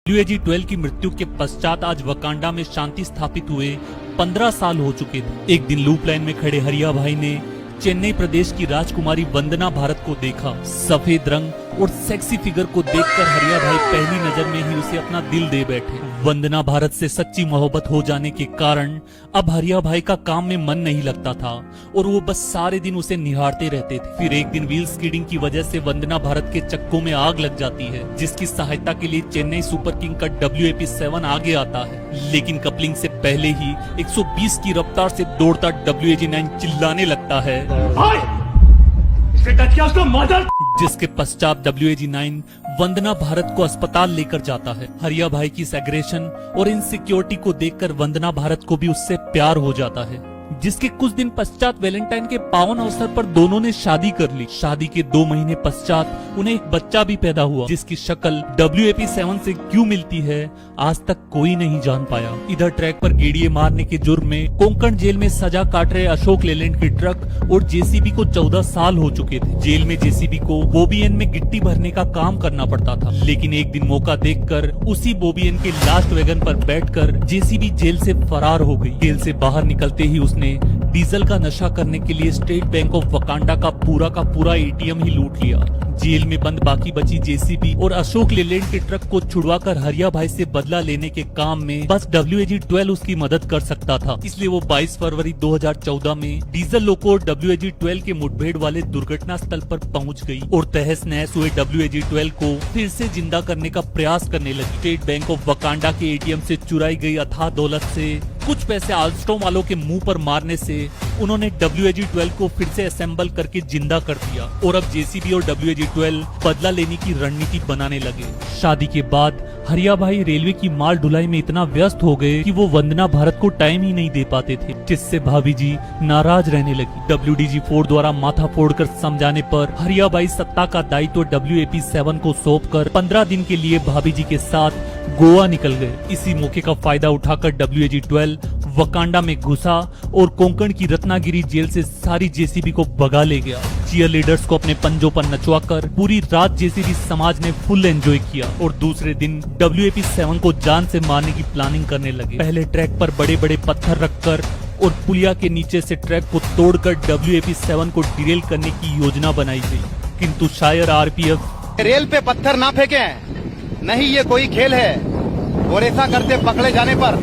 WAG-12 की मृत्यु के पश्चात आज वकांडा में शांति स्थापित हुए 15 साल हो चुके थे। एक दिन लूप लाइन में खड़े हरिया भाई ने चेन्नई प्रदेश की राजकुमारी वंदना भारत को देखा। सफेद रंग और सेक्सी फिगर को देखकर हरिया भाई पहली नजर में ही उसे अपना दिल दे बैठे। वंदना भारत से सच्ची मोहब्बत हो जाने के कारण अब हरिया भाई का काम में मन नहीं लगता था और वो बस सारे दिन उसे निहारते रहते थे। फिर एक दिन व्हील स्कीडिंग की वजह से वंदना भारत के चक्कों में आग लग जाती है, जिसकी सहायता के लिए चेन्नई सुपर किंग का WAP-7 आगे आता है। लेकिन कपलिंग से पहले ही 120 की रफ्तार से दौड़ता WAG-9 चिल्लाने लगता है, जिसके पश्चात WAG-9 वंदना भारत को अस्पताल लेकर जाता है। हरिया भाई की इस एग्रेशन और इनसिक्योरिटी को देखकर वंदना भारत को भी उससे प्यार हो जाता है, जिसके कुछ दिन पश्चात वैलेंटाइन के पावन अवसर पर दोनों ने शादी कर ली। शादी के 2 महीने पश्चात उन्हें एक बच्चा भी पैदा हुआ, जिसकी शक्ल WAP-7 से क्यों मिलती है आज तक कोई नहीं जान पाया। इधर ट्रैक पर गेड़िए मारने के जुर्म में कोंकण जेल में सजा काट रहे अशोक लेलैंड की ट्रक और JCB को 14 साल हो चुके थे। जेल में JCB को बोबियन में गिट्टी भरने का काम करना पड़ता था, लेकिन एक दिन मौका देखकर उसी बोबियन के लास्ट वैगन पर बैठकर JCB जेल से फरार हो गई। जेल से बाहर निकलते ही उसने डीजल का नशा करने के लिए स्टेट बैंक ऑफ वकांडा का पूरा ATM ही लूट लिया। जेल में बंद बाकी बची JCB और अशोक लेलैंड के ट्रक को छुड़वाकर हरिया भाई से बदला लेने के काम में बस WAG-12 उसकी मदद कर सकता था। इसलिए वो 22 फरवरी 2014 में डीजल लोको और WAG-12 के मुठभेड़ वाले दुर्घटना स्थल पर पहुंच गई और तहस नहस हुए WAG-12 को फिर से जिंदा करने का प्रयास करने लगी। स्टेट बैंक ऑफ वकांडा के ATM से चुराई गई अथाह दौलत से कुछ पैसे आल्स्टॉम वालों के मुंह पर मारने से उन्होंने WAG-12 को फिर से असेंबल करके जिंदा कर दिया और अब JCB और WAG-12 बदला लेने की रणनीति बनाने लगे। शादी के बाद हरिया भाई रेलवे की माल ढुलाई में इतना व्यस्त हो गए कि वो वंदना भारत को टाइम ही नहीं दे पाते थे, जिससे भाभी जी नाराज रहने लगी। WDG-4 द्वारा माथा फोड़कर समझाने पर हरिया भाई सत्ता का दायित्व WAP-7 को सौंपकर 15 दिन के लिए भाभी जी के साथ गोवा निकल गए। इसी मौके का फायदा उठाकर WAG-12 वकांडा में घुसा और कोंकण की रत्नागिरी जेल से सारी JCB को भगा ले गया। चीयर लीडर्स को अपने पंजों पर नचवाकर पूरी रात JCB समाज ने फुल एंजॉय किया और दूसरे दिन WAP-7 को जान से मारने की प्लानिंग करने लगे। पहले ट्रैक पर बड़े बड़े पत्थर रखकर और पुलिया के नीचे से ट्रैक को तोड़कर WAP-7 को डिरेल करने की योजना बनाई गई, किंतु शायद RPF रेल पे पत्थर ना फेंके, नहीं ये कोई खेल है और ऐसा करते पकड़े जाने पर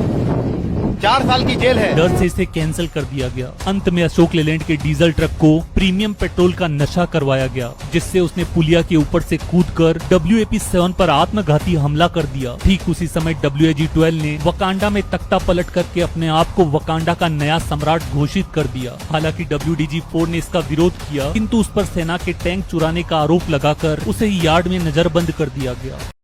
4 साल की जेल है। डर से इसे कैंसिल कर दिया गया। अंत में अशोक लेलैंड के डीजल ट्रक को प्रीमियम पेट्रोल का नशा करवाया गया, जिससे उसने पुलिया के ऊपर से कूदकर WAP-7 पर आत्मघाती हमला कर दिया। ठीक उसी समय WAG-12 ने वकांडा में तख्ता पलट करके अपने आप को वकांडा का नया सम्राट घोषित कर दिया। हालांकि WDG-4 ने इसका विरोध किया, किंतु उस पर सेना के टैंक चुराने का आरोप लगाकर उसे यार्ड में नजरबंद कर दिया गया।